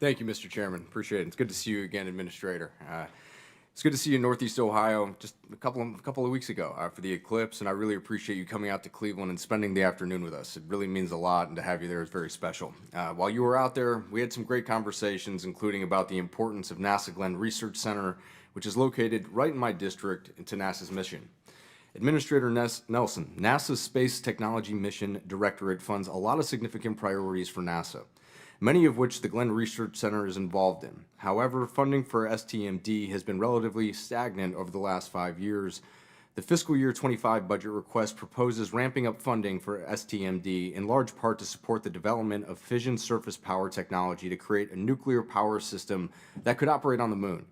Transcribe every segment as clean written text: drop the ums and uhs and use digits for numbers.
Thank you, Mr. Chairman. Appreciate it. It's good to see you again, Administrator. It's good to see you in Northeast Ohio just a couple of weeks ago for the eclipse, and I really appreciate you coming out to Cleveland and spending the afternoon with us. It really means a lot, and to have you there is very special. While you were out there, we had some great conversations, including about the importance of NASA Glenn Research Center, which is located right in my district, to NASA's mission. Administrator Nelson, NASA's Space Technology Mission Directorate funds a lot of significant priorities for NASA, many of which the Glenn Research Center is involved in. However, funding for STMD has been relatively stagnant over the last 5 years. The fiscal year 25 budget request proposes ramping up funding for STMD in large part to support the development of fission surface power technology to create a nuclear power system that could operate on the moon.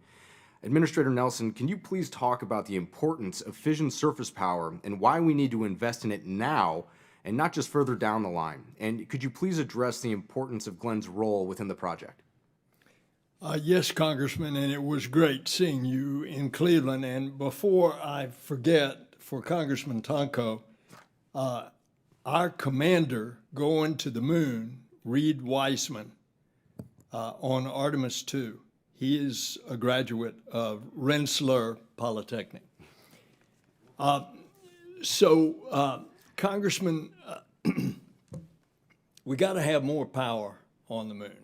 Administrator Nelson, can you please talk about the importance of fission surface power and why we need to invest in it now and not just further down the line? And could you please address the importance of Glenn's role within the project? Yes, Congressman, and it was great seeing you in Cleveland. And before I forget, for Congressman Tonko, our commander going to the moon, Reed Wiseman, on Artemis II, he is a graduate of Rensselaer Polytechnic. Congressman, we got to have more power on the moon.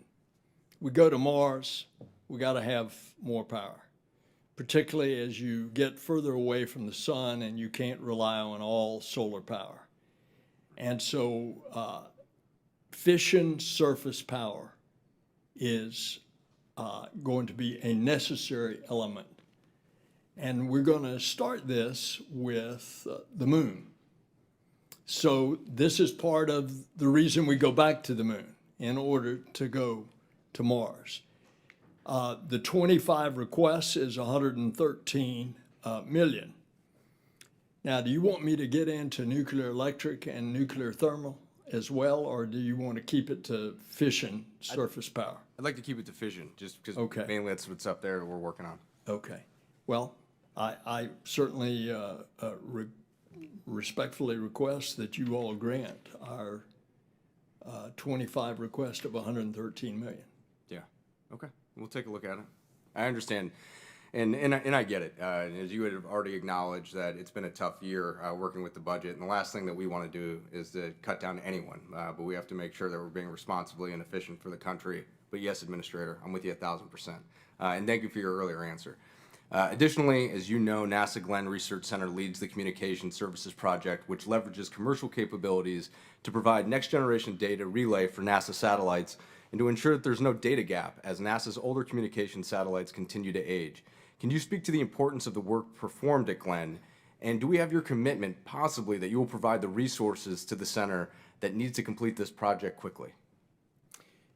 We go to Mars, we got to have more power, particularly as you get further away from the sun and you can't rely on all solar power. And so fission surface power is going to be a necessary element. And we're going to start this with the moon. So this is part of the reason we go back to the moon in order to go to Mars. The 25 requests is 113 million. Now, do you want me to get into nuclear electric and nuclear thermal as well, or do you want to keep it to fission surface power? I'd like to keep it to fission, just because mainly that's what's up there that we're working on. Okay. Well, I certainly respectfully request that you all grant our 25 request of 113 million. Yeah. Okay. We'll take a look at it. I understand. And I get it. As you have already acknowledged that it's been a tough year working with the budget, and the last thing that we want to do is to cut down to anyone. But we have to make sure that we're being responsibly and efficient for the country. But yes, Administrator, I'm with you 1,000%. And thank you for your earlier answer. Additionally, as you know, NASA Glenn Research Center leads the Communication Services Project, which leverages commercial capabilities to provide next-generation data relay for NASA satellites and to ensure that there's no data gap as NASA's older communication satellites continue to age. Can you speak to the importance of the work performed at Glenn, and do we have your commitment, possibly, that you will provide the resources to the center that needs to complete this project quickly?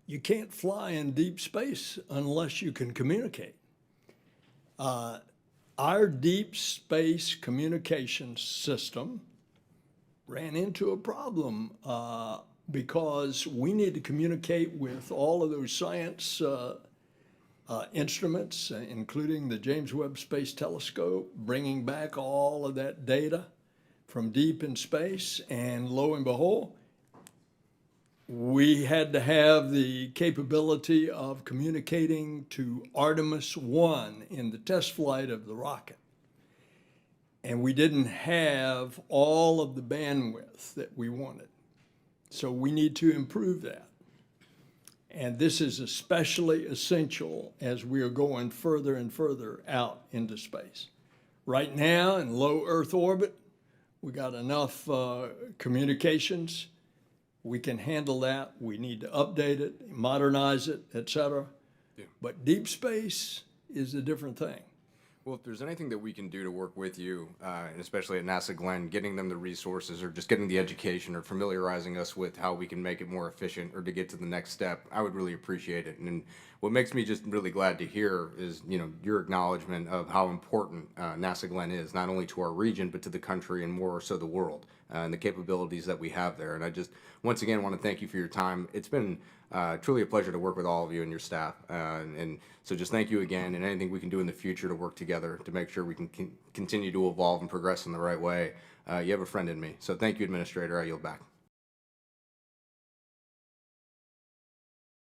You can't fly in deep space unless you can communicate. Our deep space communications system ran into a problem because we need to communicate with all of those science instruments, including the James Webb Space Telescope, bringing back all of that data from deep in space, and lo and behold, we had to have the capability of communicating to Artemis 1 in the test flight of the rocket. And we didn't have all of the bandwidth that we wanted. So we need to improve that. And this is especially essential as we are going further and further out into space. Right now, in low Earth orbit, we got enough communications. We can handle that. We need to update it, modernize it, et cetera. Yeah. But deep space is a different thing. Well, if there's anything that we can do to work with you, and especially at NASA Glenn, getting them the resources or just getting the education or familiarizing us with how we can make it more efficient or to get to the next step, I would really appreciate it. And what makes me just really glad to hear is, your acknowledgement of how important NASA Glenn is, not only to our region, but to the country and more so the world, and the capabilities that we have there. And I just, once again, want to thank you for your time. It's been truly a pleasure to work with all of you and your staff. And so just thank you again, and anything we can do in the future to work together to make sure we can continue to evolve and progress in the right way. You have a friend in me. So thank you, Administrator. I yield back.